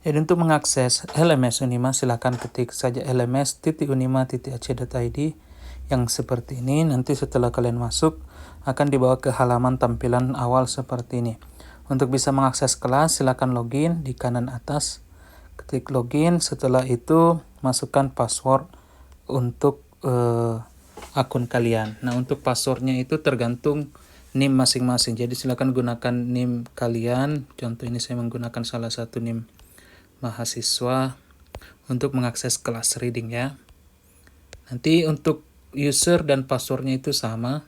Jadi untuk mengakses LMS Unima, silakan ketik saja lms.unima.ac.id yang seperti ini. Nanti setelah kalian masuk, akan dibawa ke halaman tampilan awal seperti ini. Untuk bisa mengakses kelas, silakan login di kanan atas. Ketik login, setelah itu masukkan password untuk akun kalian. Nah, untuk passwordnya itu tergantung NIM masing-masing. Jadi silakan gunakan NIM kalian. Contoh ini saya menggunakan salah satu NIM mahasiswa untuk mengakses kelas reading ya. Nanti untuk user dan passwordnya itu sama.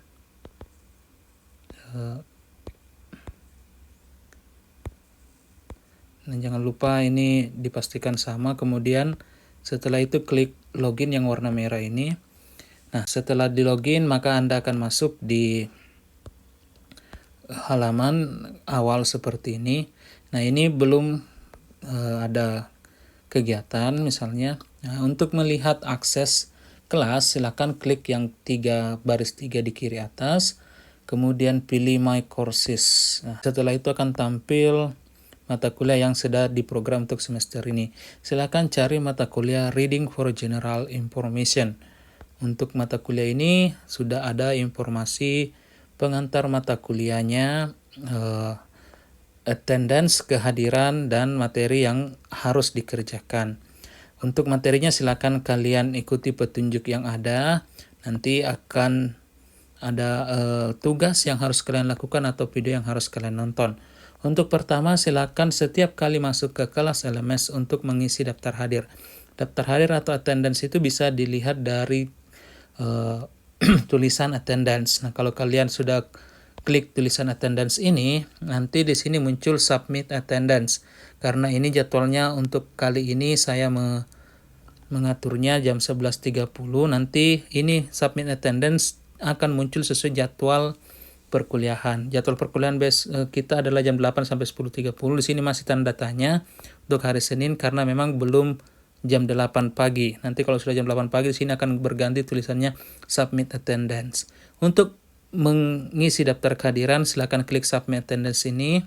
Dan jangan lupa ini dipastikan sama. Kemudian setelah itu klik login yang warna merah ini. Nah, setelah di login maka Anda akan masuk di halaman awal seperti ini. Nah, ini belum ada kegiatan misalnya. Nah, untuk melihat akses kelas, silakan klik yang baris 3 di kiri atas, kemudian pilih My Courses. Nah, setelah itu akan tampil mata kuliah yang sudah diprogram untuk semester ini. Silakan cari mata kuliah Reading for General Information. Untuk mata kuliah ini sudah ada informasi pengantar mata kuliahnya, attendance, kehadiran, dan materi yang harus dikerjakan. Untuk materinya silakan kalian ikuti petunjuk yang ada. Nanti akan ada tugas yang harus kalian lakukan atau video yang harus kalian nonton. Untuk pertama, silakan setiap kali masuk ke kelas LMS untuk mengisi daftar hadir. Daftar hadir atau attendance itu bisa dilihat dari tulisan attendance. Nah, kalau kalian sudah klik tulisan attendance ini, nanti di sini muncul submit attendance. Karena ini jadwalnya untuk kali ini saya mengaturnya jam 11.30. Nanti ini submit attendance akan muncul sesuai jadwal perkuliahan. Jadwal perkuliahan kita adalah jam 8 sampai 10.30. Di sini masih tanda tanya untuk hari Senin karena memang belum jam 8 pagi. Nanti kalau sudah jam 8 pagi di sini akan berganti tulisannya submit attendance. Untuk mengisi daftar kehadiran, silakan klik submit attendance ini.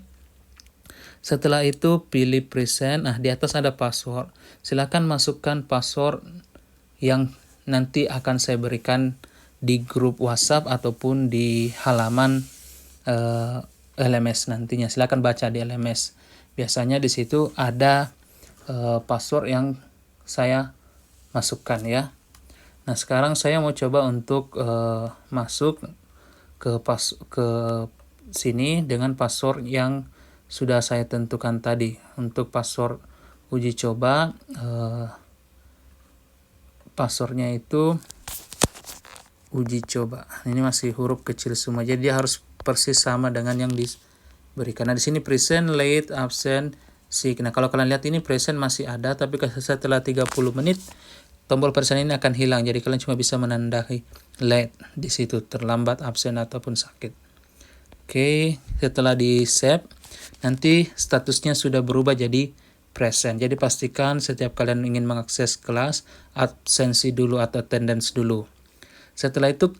Setelah itu pilih present. Nah, di atas ada password. Silakan masukkan password yang nanti akan saya berikan di grup WhatsApp ataupun di halaman LMS nantinya. Silakan baca di LMS. Biasanya di situ ada password yang saya masukkan ya. Nah, sekarang saya mau coba untuk masuk ke sini dengan password yang sudah saya tentukan tadi. Untuk password uji coba, passwordnya itu uji coba. Ini masih huruf kecil semua, jadi dia harus persis sama dengan yang diberikan. Nah, di sini present, late, absent, sick. Nah, kalau kalian lihat ini present masih ada, tapi setelah 30 menit tombol present ini akan hilang. Jadi kalian cuma bisa menandai late di situ, terlambat, absen ataupun sakit. Oke, setelah di save, nanti statusnya sudah berubah jadi present. Jadi pastikan setiap kalian ingin mengakses kelas, absensi dulu atau attendance dulu. Setelah itu,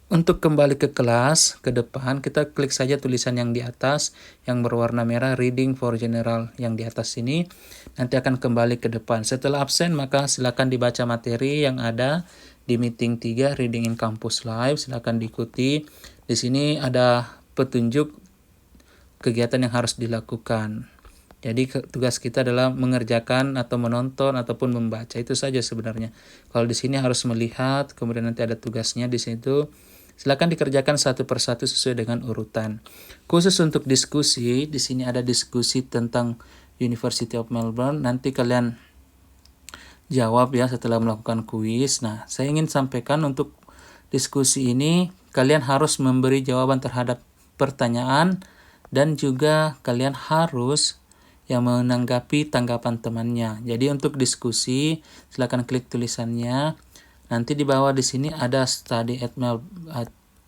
untuk kembali ke kelas, ke depan, kita klik saja tulisan yang di atas, yang berwarna merah, Reading for General, yang di atas ini. Nanti akan kembali ke depan. Setelah absen, maka silakan dibaca materi yang ada di meeting 3, Reading in Campus Live. Silakan diikuti. Di sini ada petunjuk kegiatan yang harus dilakukan. Jadi tugas kita adalah mengerjakan atau menonton ataupun membaca, itu saja sebenarnya. Kalau di sini harus melihat, kemudian nanti ada tugasnya di situ. Silakan dikerjakan satu persatu sesuai dengan urutan. Khusus untuk diskusi, di sini ada diskusi tentang University of Melbourne. Nanti kalian jawab ya setelah melakukan kuis. Nah, saya ingin sampaikan untuk diskusi ini kalian harus memberi jawaban terhadap pertanyaan dan juga kalian harus yang menanggapi tanggapan temannya. Jadi untuk diskusi silakan klik tulisannya. Nanti di bawah di sini ada study at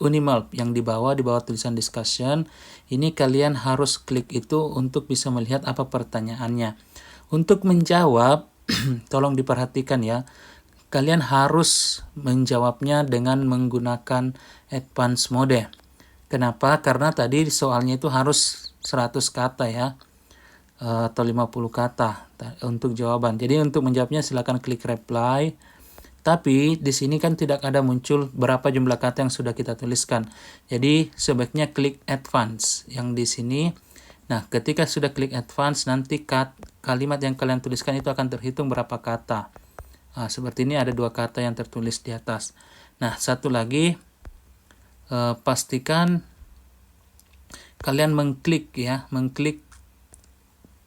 Unimelb yang di bawah tulisan discussion. Ini kalian harus klik itu untuk bisa melihat apa pertanyaannya. Untuk menjawab tolong diperhatikan ya. Kalian harus menjawabnya dengan menggunakan advance mode. Kenapa? Karena tadi soalnya itu harus 100 kata ya. atau 50 kata untuk jawaban. Jadi untuk menjawabnya silakan klik reply. Tapi di sini kan tidak ada muncul berapa jumlah kata yang sudah kita tuliskan. Jadi sebaiknya klik advance yang di sini. Nah, ketika sudah klik advance, nanti kalimat yang kalian tuliskan itu akan terhitung berapa kata. Nah, seperti ini ada 2 kata yang tertulis di atas. Nah, satu lagi, pastikan kalian mengklik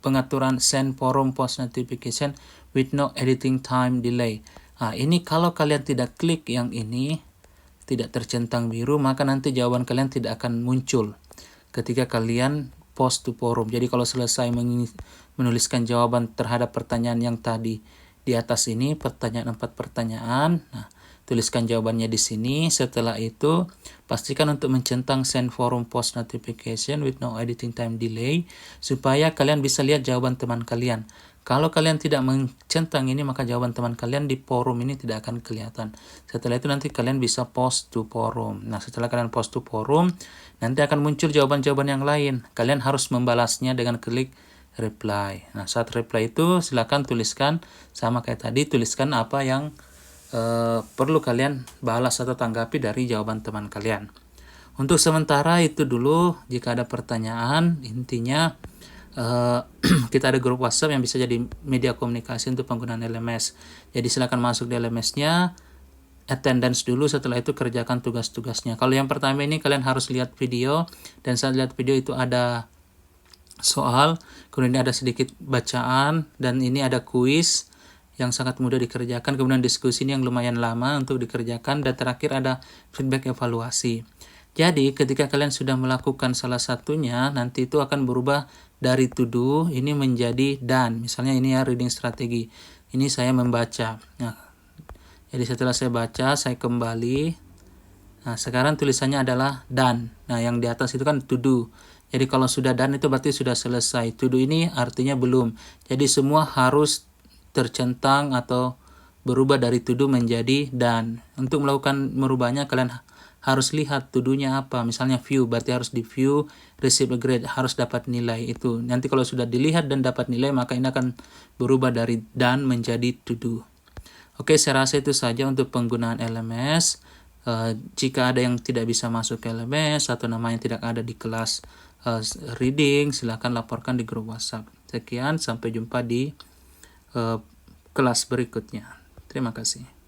pengaturan send forum post notification with no editing time delay. Nah, ini kalau kalian tidak klik yang ini, tidak tercentang biru, maka nanti jawaban kalian tidak akan muncul ketika kalian post to forum. Jadi kalau selesai menuliskan jawaban terhadap pertanyaan yang tadi di atas ini, 4 pertanyaan, nah, tuliskan jawabannya di sini. Setelah itu, pastikan untuk mencentang send forum post notification with no editing time delay, supaya kalian bisa lihat jawaban teman kalian. Kalau kalian tidak mencentang ini, maka jawaban teman kalian di forum ini tidak akan kelihatan. Setelah itu nanti kalian bisa post to forum. Nah, setelah kalian post to forum, nanti akan muncul jawaban-jawaban yang lain. Kalian harus membalasnya dengan klik reply. Nah, saat reply itu silakan tuliskan sama kayak tadi, tuliskan apa yang perlu kalian balas atau tanggapi dari jawaban teman kalian. Untuk sementara itu dulu. Jika ada pertanyaan, intinya kita ada grup WhatsApp yang bisa jadi media komunikasi untuk penggunaan LMS. Jadi silakan masuk di LMS-nya, attendance dulu, setelah itu kerjakan tugas-tugasnya. Kalau yang pertama ini kalian harus lihat video, dan saat lihat video itu ada soal, kemudian ada sedikit bacaan, dan ini ada kuis yang sangat mudah dikerjakan, kemudian diskusi ini yang lumayan lama untuk dikerjakan, dan terakhir ada feedback evaluasi. Jadi ketika kalian sudah melakukan salah satunya, nanti itu akan berubah dari to do ini menjadi done. Misalnya ini ya reading strategi. Ini saya membaca. Nah, jadi setelah saya baca, saya kembali. Nah, sekarang tulisannya adalah done. Nah, yang di atas itu kan to do. Jadi kalau sudah done itu berarti sudah selesai. To do ini artinya belum. Jadi semua harus tercentang atau berubah dari to do menjadi done. Untuk melakukan merubahnya, kalian harus lihat to do-nya apa. Misalnya view, berarti harus di view, receive a grade, harus dapat nilai itu. Nanti kalau sudah dilihat dan dapat nilai, maka ini akan berubah dari done menjadi to do. Oke, saya rasa itu saja untuk penggunaan LMS. Jika ada yang tidak bisa masuk ke LMS atau namanya tidak ada di kelas reading, silakan laporkan di grup WhatsApp. Sekian, sampai jumpa di kelas berikutnya. Terima kasih.